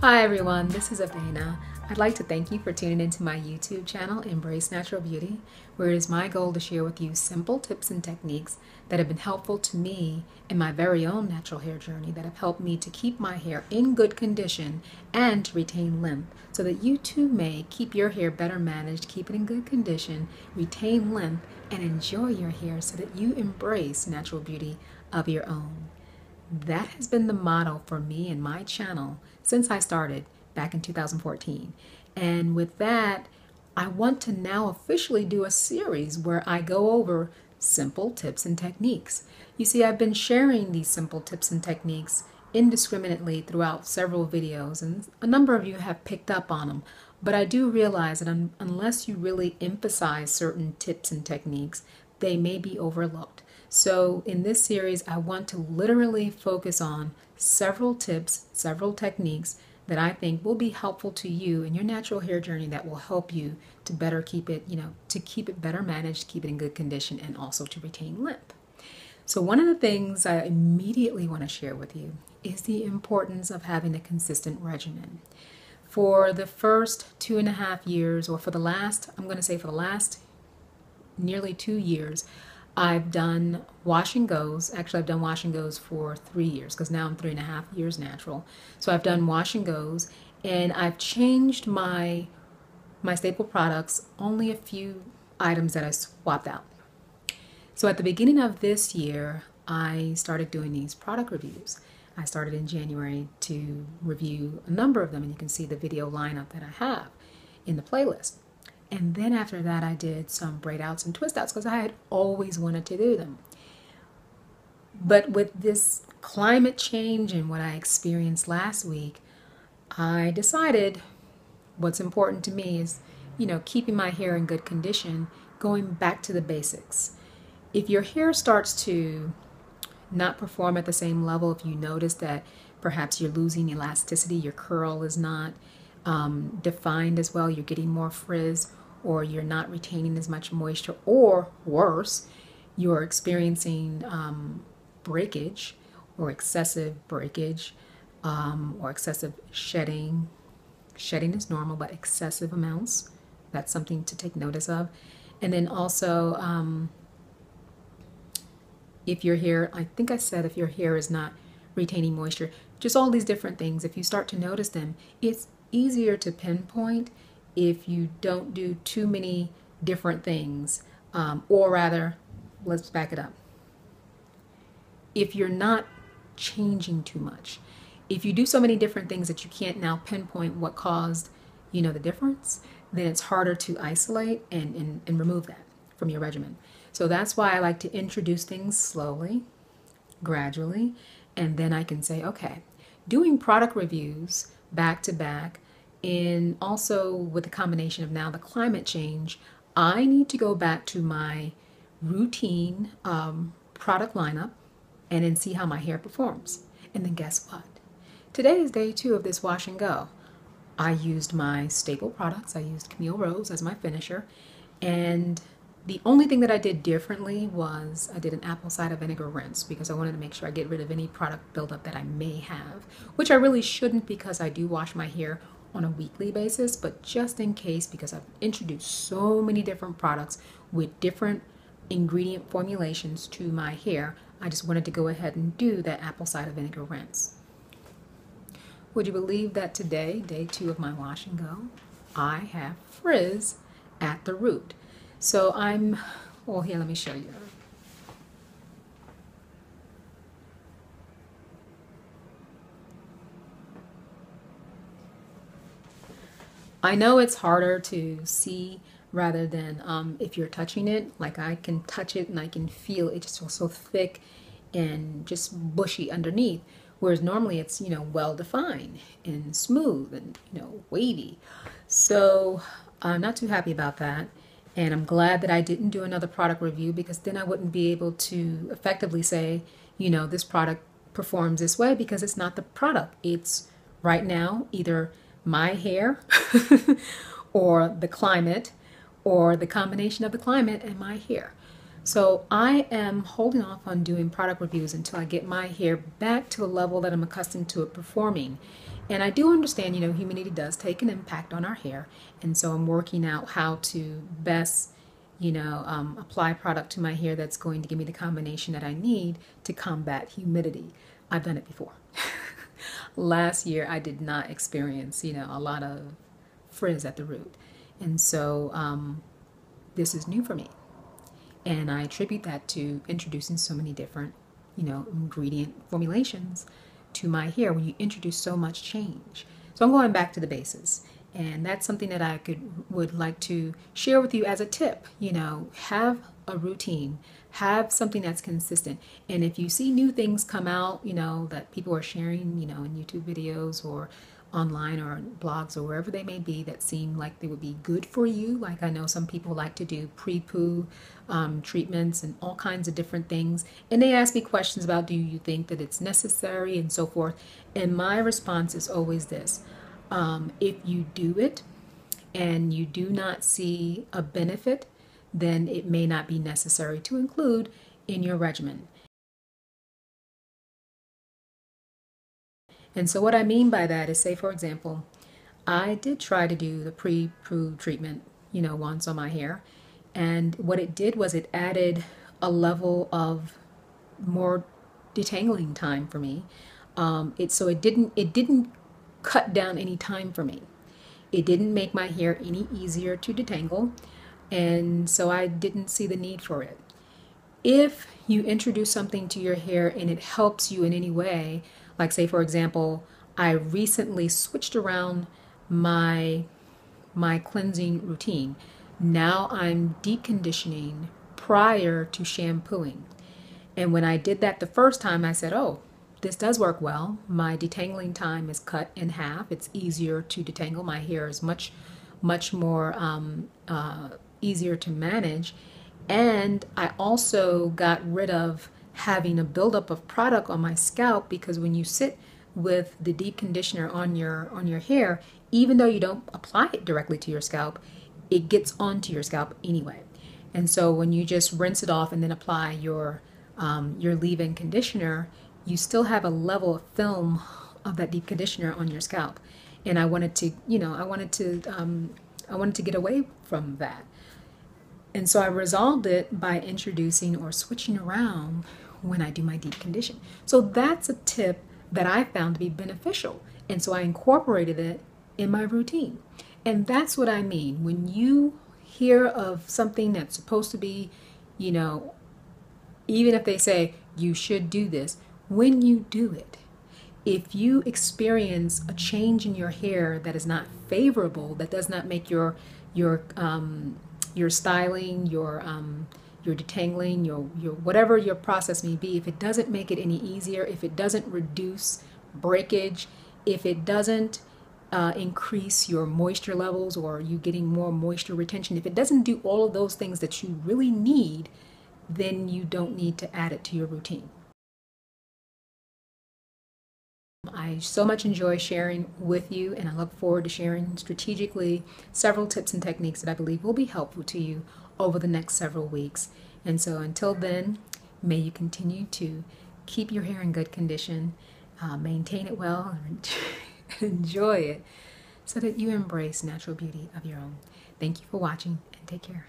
Hi everyone, this is Abena. I'd like to thank you for tuning into my YouTube channel, Embrace Natural Beauty, where it is my goal to share with you simple tips and techniques that have been helpful to me in my very own natural hair journey that have helped me to keep my hair in good condition and to retain length so that you too may keep your hair better managed, keep it in good condition, retain length, and enjoy your hair so that you embrace natural beauty of your own. That has been the motto for me and my channel since I started back in 2014. And with that, I want to now officially do a series where I go over simple tips and techniques. You see, I've been sharing these simple tips and techniques indiscriminately throughout several videos, and a number of you have picked up on them. But I do realize that unless you really emphasize certain tips and techniques, they may be overlooked. So in this series, I want to literally focus on several tips, several techniques that I think will be helpful to you in your natural hair journey that will help you to better keep it, to keep it better managed, keep it in good condition, and also to retain length. So one of the things I immediately want to share with you is the importance of having a consistent regimen. For the first 2.5 years, or for the last nearly 2 years, I've done wash and goes. Actually, I've done wash and goes for 3 years because now I'm 3.5 years natural. So I've done wash and goes, and I've changed my staple products, only a few items that I swapped out. So at the beginning of this year, I started doing these product reviews. I started in January to review a number of them, and you can see the video lineup that I have in the playlist. And then after that, I did some braid outs and twist outs because I had always wanted to do them. But with this climate change and what I experienced last week, I decided what's important to me is, keeping my hair in good condition, going back to the basics. If your hair starts to not perform at the same level, if you notice that perhaps you're losing elasticity, your curl is not defined as well, you're getting more frizz, or you're not retaining as much moisture, or worse, you're experiencing breakage or excessive breakage or excessive shedding. Shedding is normal, but excessive amounts, that's something to take notice of. And then also, if your hair, I think I said if your hair is not retaining moisture, just all these different things, if you start to notice them, it's easier to pinpoint if you don't do too many different things, or rather, let's back it up. If you're not changing too much, if you do so many different things that you can't now pinpoint what caused, the difference, then it's harder to isolate and remove that from your regimen. So that's why I like to introduce things slowly, gradually, and then I can say, okay, doing product reviews back to back, and also with the combination of now the climate change, I need to go back to my routine product lineup and then see how my hair performs. And then guess what? Today is day 2 of this wash and go. I used my staple products. I used Camille Rose as my finisher, and the only thing that I did differently was I did an apple cider vinegar rinse because I wanted to make sure I get rid of any product buildup that I may have, which I really shouldn't because I do wash my hair on a weekly basis, but just in case, because I've introduced so many different products with different ingredient formulations to my hair, I just wanted to go ahead and do that apple cider vinegar rinse. Would you believe that today, day 2 of my wash and go, I have frizz at the root. So here, let me show you. I know it's harder to see rather than if you're touching it. Like I can touch it and I can feel it just feels so thick and just bushy underneath. Whereas normally it's, well defined and smooth and, wavy. So I'm not too happy about that. And I'm glad that I didn't do another product review because then I wouldn't be able to effectively say, this product performs this way because it's not the product. It's right now either my hair or the climate or the combination of the climate and my hair. So I am holding off on doing product reviews until I get my hair back to a level that I'm accustomed to it performing. And I do understand, humidity does take an impact on our hair. And so I'm working out how to best, apply product to my hair that's going to give me the combination that I need to combat humidity. I've done it before. Last year, I did not experience, a lot of frizz at the root. And so this is new for me. And I attribute that to introducing so many different, ingredient formulations to my hair when you introduce so much change. So I'm going back to the bases. And that's something that I would like to share with you as a tip. Have a routine, have something that's consistent. And if you see new things come out, that people are sharing, in YouTube videos or online or blogs or wherever they may be that seem like they would be good for you. Like I know some people like to do pre-poo treatments and all kinds of different things. And they ask me questions about, do you think that it's necessary and so forth. And my response is always this. If you do it and you do not see a benefit, then it may not be necessary to include in your regimen. And so what I mean by that is, say, for example, I did try to do the pre-poo treatment, once on my hair. And what it did was it added a level of more detangling time for me. It didn't cut down any time for me. It didn't make my hair any easier to detangle. And so I didn't see the need for it. If you introduce something to your hair and it helps you in any way, like say for example, I recently switched around my cleansing routine. Now I'm deep conditioning prior to shampooing. And when I did that the first time, I said, oh, this does work well. My detangling time is cut in half. It's easier to detangle. My hair is much more easier to manage. And I also got rid of having a buildup of product on my scalp, because when you sit with the deep conditioner on your hair, even though you don't apply it directly to your scalp, it gets onto your scalp anyway. And so when you just rinse it off and then apply your leave-in conditioner, you still have a level of film of that deep conditioner on your scalp. And I wanted to get away from that. And so I resolved it by introducing or switching around when I do my deep condition. So that's a tip that I found to be beneficial. And so I incorporated it in my routine. And that's what I mean. When you hear of something that's supposed to be, even if they say you should do this, when you do it, if you experience a change in your hair that is not favorable, that does not make your styling, your detangling, your whatever your process may be, if it doesn't make it any easier, if it doesn't reduce breakage, if it doesn't increase your moisture levels or you getting more moisture retention, if it doesn't do all of those things that you really need, then you don't need to add it to your routine. I so much enjoy sharing with you, and I look forward to sharing strategically several tips and techniques that I believe will be helpful to you over the next several weeks. And so until then, may you continue to keep your hair in good condition, maintain it well, and enjoy it so that you embrace natural beauty of your own. Thank you for watching, and take care.